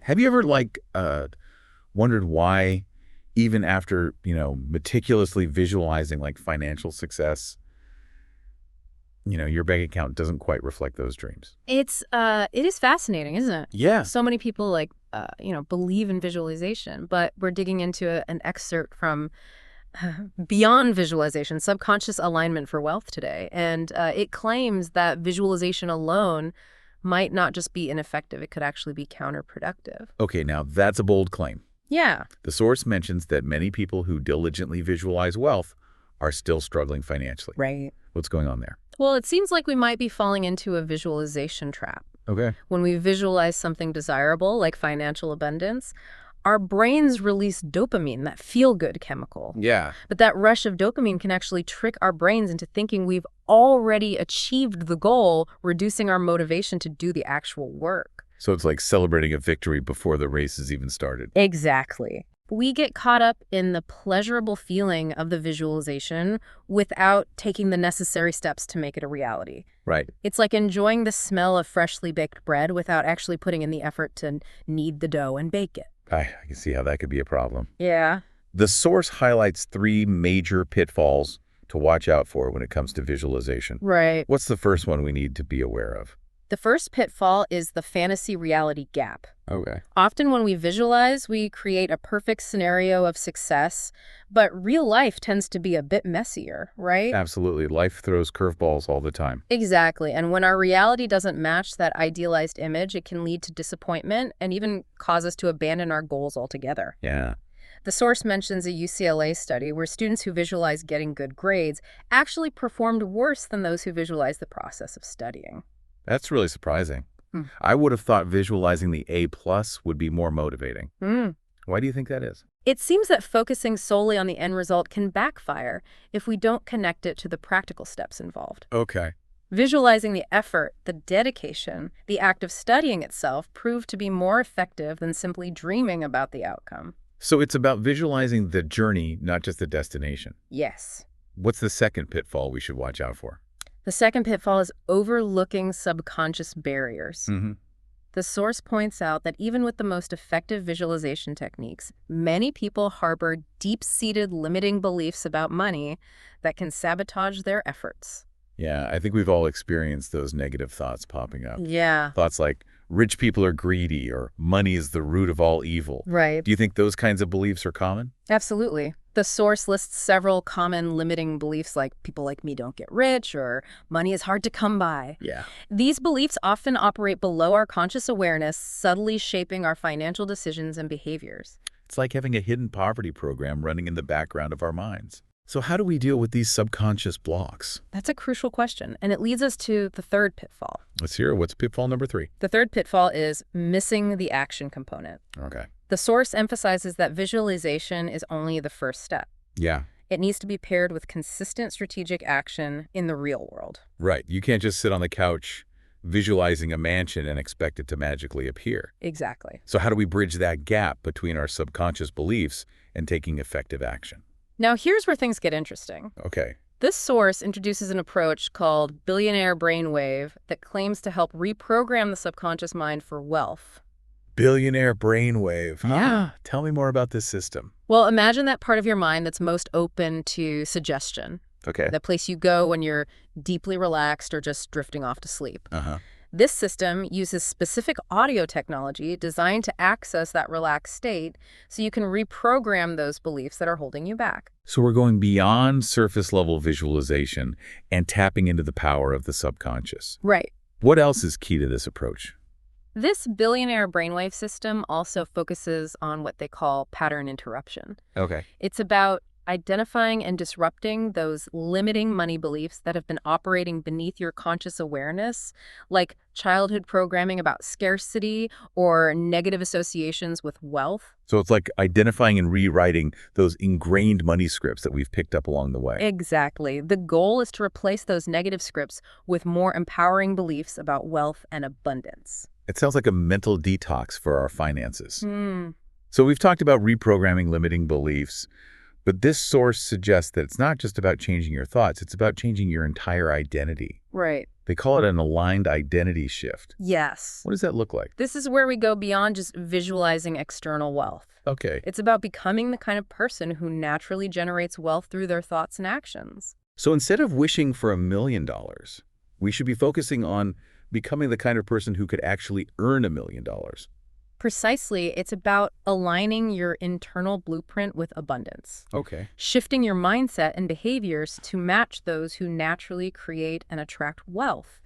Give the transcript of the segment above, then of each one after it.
Have you ever wondered why even after, meticulously visualizing like financial success, your bank account doesn't quite reflect those dreams? It is fascinating, isn't it? Yeah. So many people believe in visualization, but we're digging into an excerpt from Beyond Visualization, Subconscious Alignment for Wealth today. And it claims that visualization alone might not just be ineffective, it could actually be counterproductive. Okay, now that's a bold claim. Yeah. The source mentions that many people who diligently visualize wealth are still struggling financially. Right. What's going on there? Well, it seems like we might be falling into a visualization trap. Okay. When we visualize something desirable, like financial abundance, our brains release dopamine, that feel-good chemical. Yeah. But that rush of dopamine can actually trick our brains into thinking we've already achieved the goal, reducing our motivation to do the actual work. So it's like celebrating a victory before the race has even started. Exactly. We get caught up in the pleasurable feeling of the visualization without taking the necessary steps to make it a reality. Right. It's like enjoying the smell of freshly baked bread without actually putting in the effort to knead the dough and bake it. I can see how that could be a problem. Yeah. The source highlights 3 major pitfalls to watch out for when it comes to visualization. Right. What's the first one we need to be aware of? The first pitfall is the fantasy-reality gap. Okay. Often when we visualize, we create a perfect scenario of success, but real life tends to be a bit messier, right? Absolutely. Life throws curveballs all the time. Exactly. And when our reality doesn't match that idealized image, it can lead to disappointment and even cause us to abandon our goals altogether. Yeah. The source mentions a UCLA study where students who visualized getting good grades actually performed worse than those who visualized the process of studying. That's really surprising. I would have thought visualizing the A+ would be more motivating. Why do you think that is? It seems that focusing solely on the end result can backfire if we don't connect it to the practical steps involved. Okay. Visualizing the effort, the dedication, the act of studying itself proved to be more effective than simply dreaming about the outcome. So it's about visualizing the journey, not just the destination. Yes. What's the second pitfall we should watch out for? The second pitfall is overlooking subconscious barriers. The source points out that even with the most effective visualization techniques, many people harbor deep-seated limiting beliefs about money that can sabotage their efforts. Yeah, I think we've all experienced those negative thoughts popping up. Yeah. Thoughts like, rich people are greedy, or money is the root of all evil. Right. Do you think those kinds of beliefs are common? Absolutely. The source lists several common limiting beliefs like people like me don't get rich or money is hard to come by. Yeah. These beliefs often operate below our conscious awareness, subtly shaping our financial decisions and behaviors. It's like having a hidden poverty program running in the background of our minds. So how do we deal with these subconscious blocks? That's a crucial question, and it leads us to the third pitfall. Let's hear it. What's pitfall number 3? The third pitfall is missing the action component. Okay. The source emphasizes that visualization is only the first step. Yeah. It needs to be paired with consistent strategic action in the real world. Right. You can't just sit on the couch visualizing a mansion and expect it to magically appear. Exactly. So how do we bridge that gap between our subconscious beliefs and taking effective action? Now, here's where things get interesting. Okay. This source introduces an approach called Billionaire Brain Wave that claims to help reprogram the subconscious mind for wealth. Billionaire Brain Wave. Yeah. Tell me more about this system. Well, imagine that part of your mind that's most open to suggestion. Okay. That place you go when you're deeply relaxed or just drifting off to sleep. Uh-huh. This system uses specific audio technology designed to access that relaxed state so you can reprogram those beliefs that are holding you back. So we're going beyond surface-level visualization and tapping into the power of the subconscious. Right. What else is key to this approach? This billionaire brainwave system also focuses on what they call pattern interruption. Okay. It's about identifying and disrupting those limiting money beliefs that have been operating beneath your conscious awareness, like childhood programming about scarcity or negative associations with wealth. So it's like identifying and rewriting those ingrained money scripts that we've picked up along the way. Exactly. The goal is to replace those negative scripts with more empowering beliefs about wealth and abundance. It sounds like a mental detox for our finances. So we've talked about reprogramming limiting beliefs, But this source suggests that it's not just about changing your thoughts, it's about changing your entire identity. Right. They call it an aligned identity shift. Yes. What does that look like? This is where we go beyond just visualizing external wealth. Okay. It's about becoming the kind of person who naturally generates wealth through their thoughts and actions. So instead of wishing for $1 million, we should be focusing on becoming the kind of person who could actually earn $1 million. Precisely, it's about aligning your internal blueprint with abundance, Okay. shifting your mindset and behaviors to match those who naturally create and attract wealth.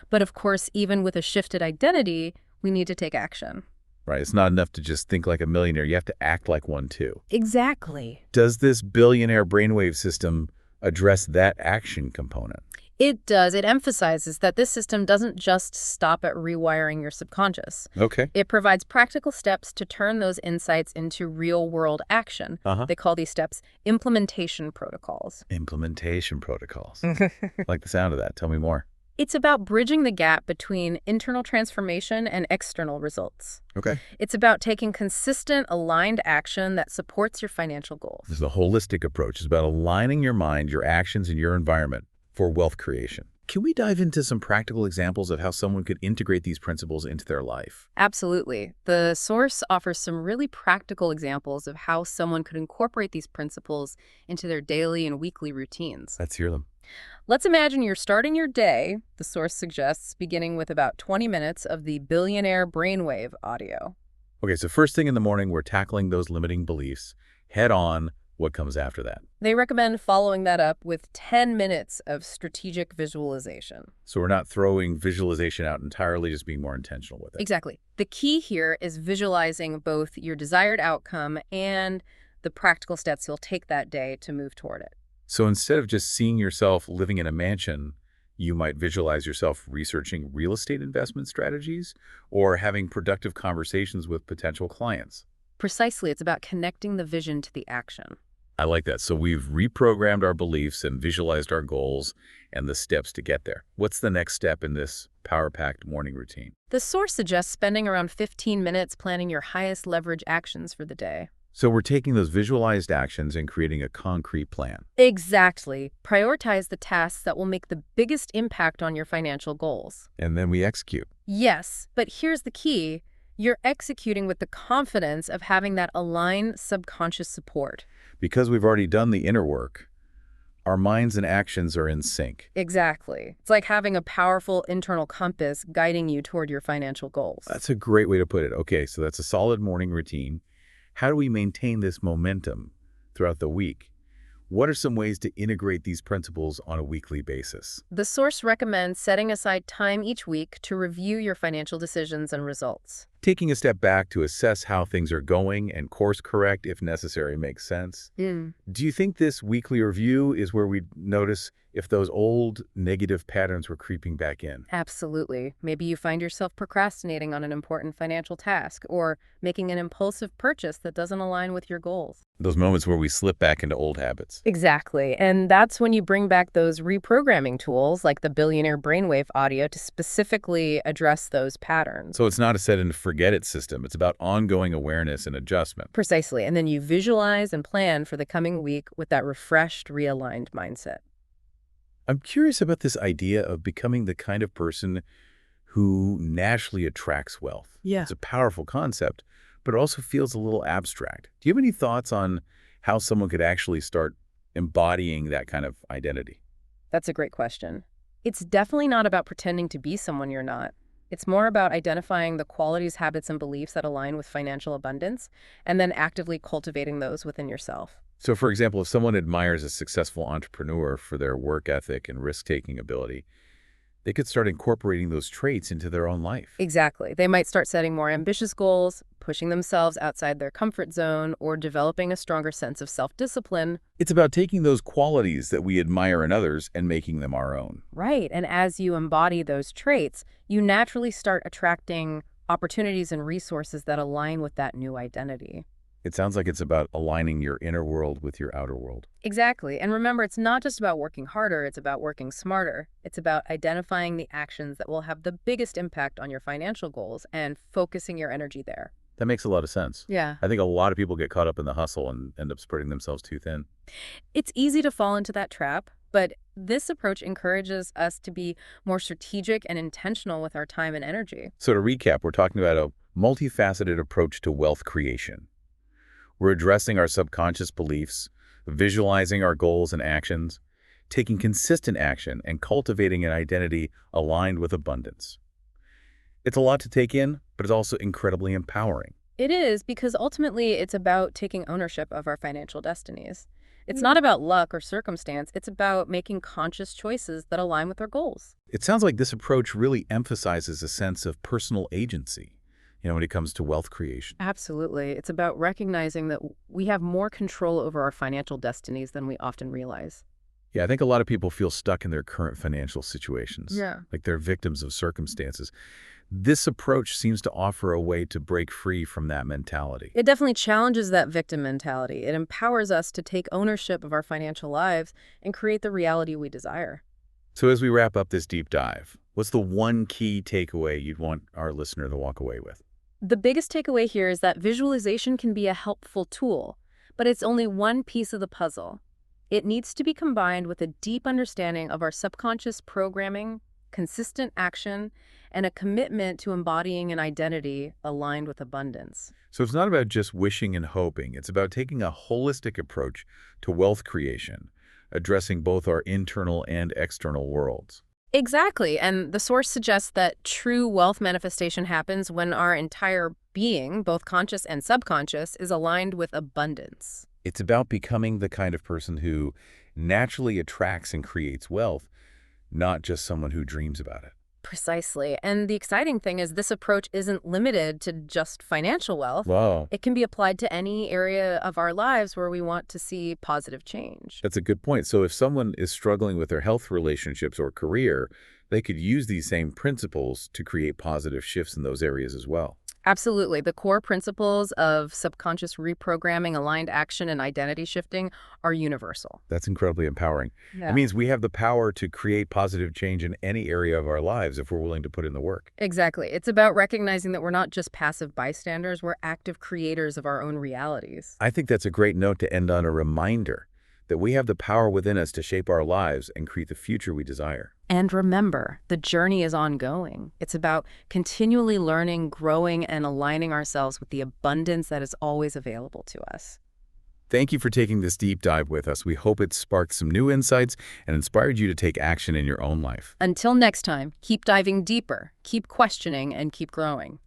But of course, even with a shifted identity, we need to take action. Right. It's not enough to just think like a millionaire. You have to act like one too. Exactly. Does this billionaire brainwave system address that action component? It does. It emphasizes that this system doesn't just stop at rewiring your subconscious. Okay. It provides practical steps to turn those insights into real-world action. They call these steps implementation protocols. Implementation protocols. I like the sound of that. Tell me more. It's about bridging the gap between internal transformation and external results. Okay. It's about taking consistent, aligned action that supports your financial goals. This is a holistic approach. It's about aligning your mind, your actions, and your environment for wealth creation. Can we dive into some practical examples of how someone could integrate these principles into their life? Absolutely. The source offers some really practical examples of how someone could incorporate these principles into their daily and weekly routines. Let's hear them. Let's imagine you're starting your day, the source suggests, beginning with about 20 minutes of the Billionaire Brain Wave audio. Okay, so first thing in the morning, we're tackling those limiting beliefs head on. What comes after that? They recommend following that up with 10 minutes of strategic visualization. So we're not throwing visualization out entirely, just being more intentional with it. Exactly. The key here is visualizing both your desired outcome and the practical steps you'll take that day to move toward it. So instead of just seeing yourself living in a mansion, you might visualize yourself researching real estate investment strategies or having productive conversations with potential clients. Precisely, it's about connecting the vision to the action. I like that. So we've reprogrammed our beliefs and visualized our goals and the steps to get there. What's the next step in this power-packed morning routine? The source suggests spending around 15 minutes planning your highest leverage actions for the day. So we're taking those visualized actions and creating a concrete plan. Exactly. Prioritize the tasks that will make the biggest impact on your financial goals. And then we execute. Yes, but here's the key. You're executing with the confidence of having that aligned subconscious support. Because we've already done the inner work, our minds and actions are in sync. Exactly. It's like having a powerful internal compass guiding you toward your financial goals. That's a great way to put it. Okay, so that's a solid morning routine. How do we maintain this momentum throughout the week? What are some ways to integrate these principles on a weekly basis? The source recommends setting aside time each week to review your financial decisions and results. Taking a step back to assess how things are going and course correct if necessary makes sense. Do you think this weekly review is where we notice if those old negative patterns were creeping back in? Absolutely. Maybe you find yourself procrastinating on an important financial task or making an impulsive purchase that doesn't align with your goals. Those moments where we slip back into old habits. Exactly. And that's when you bring back those reprogramming tools like the Billionaire Brain Wave audio to specifically address those patterns. So it's not a set and forget it system. It's about ongoing awareness and adjustment. Precisely. And then you visualize and plan for the coming week with that refreshed, realigned mindset. I'm curious about this idea of becoming the kind of person who naturally attracts wealth. Yeah. It's a powerful concept, but it also feels a little abstract. Do you have any thoughts on how someone could actually start embodying that kind of identity? That's a great question. It's definitely not about pretending to be someone you're not. It's more about identifying the qualities, habits, and beliefs that align with financial abundance, and then actively cultivating those within yourself. So, for example, if someone admires a successful entrepreneur for their work ethic and risk-taking ability, they could start incorporating those traits into their own life. Exactly. They might start setting more ambitious goals, pushing themselves outside their comfort zone, or developing a stronger sense of self-discipline. It's about taking those qualities that we admire in others and making them our own. Right. And as you embody those traits, you naturally start attracting opportunities and resources that align with that new identity. It sounds like it's about aligning your inner world with your outer world. Exactly. And remember, it's not just about working harder, it's about working smarter. It's about identifying the actions that will have the biggest impact on your financial goals and focusing your energy there. That makes a lot of sense. Yeah. I think a lot of people get caught up in the hustle and end up spreading themselves too thin. It's easy to fall into that trap, but this approach encourages us to be more strategic and intentional with our time and energy. So to recap, we're talking about a multifaceted approach to wealth creation. We're addressing our subconscious beliefs, visualizing our goals and actions, taking consistent action, and cultivating an identity aligned with abundance. It's a lot to take in, but it's also incredibly empowering. It is, because ultimately it's about taking ownership of our financial destinies. It's not about luck or circumstance. It's about making conscious choices that align with our goals. It sounds like this approach really emphasizes a sense of personal agency, when it comes to wealth creation. Absolutely. It's about recognizing that we have more control over our financial destinies than we often realize. Yeah, I think a lot of people feel stuck in their current financial situations. Yeah. Like they're victims of circumstances. This approach seems to offer a way to break free from that mentality. It definitely challenges that victim mentality. It empowers us to take ownership of our financial lives and create the reality we desire. So as we wrap up this deep dive, what's the one key takeaway you'd want our listener to walk away with? The biggest takeaway here is that visualization can be a helpful tool, but it's only one piece of the puzzle. It needs to be combined with a deep understanding of our subconscious programming, consistent action, and a commitment to embodying an identity aligned with abundance. So it's not about just wishing and hoping. It's about taking a holistic approach to wealth creation, addressing both our internal and external worlds. Exactly, and the source suggests that true wealth manifestation happens when our entire being, both conscious and subconscious, is aligned with abundance. It's about becoming the kind of person who naturally attracts and creates wealth, not just someone who dreams about it. Precisely. And the exciting thing is this approach isn't limited to just financial wealth. Wow. It can be applied to any area of our lives where we want to see positive change. That's a good point. So if someone is struggling with their health, relationships, or career, they could use these same principles to create positive shifts in those areas as well. Absolutely. The core principles of subconscious reprogramming, aligned action, and identity shifting are universal. That's incredibly empowering. Yeah. It means we have the power to create positive change in any area of our lives if we're willing to put in the work. Exactly. It's about recognizing that we're not just passive bystanders, we're active creators of our own realities. I think that's a great note to end on, a reminder that we have the power within us to shape our lives and create the future we desire. And remember, the journey is ongoing. It's about continually learning, growing, and aligning ourselves with the abundance that is always available to us. Thank you for taking this deep dive with us. We hope it sparked some new insights and inspired you to take action in your own life. Until next time, keep diving deeper, keep questioning, and keep growing.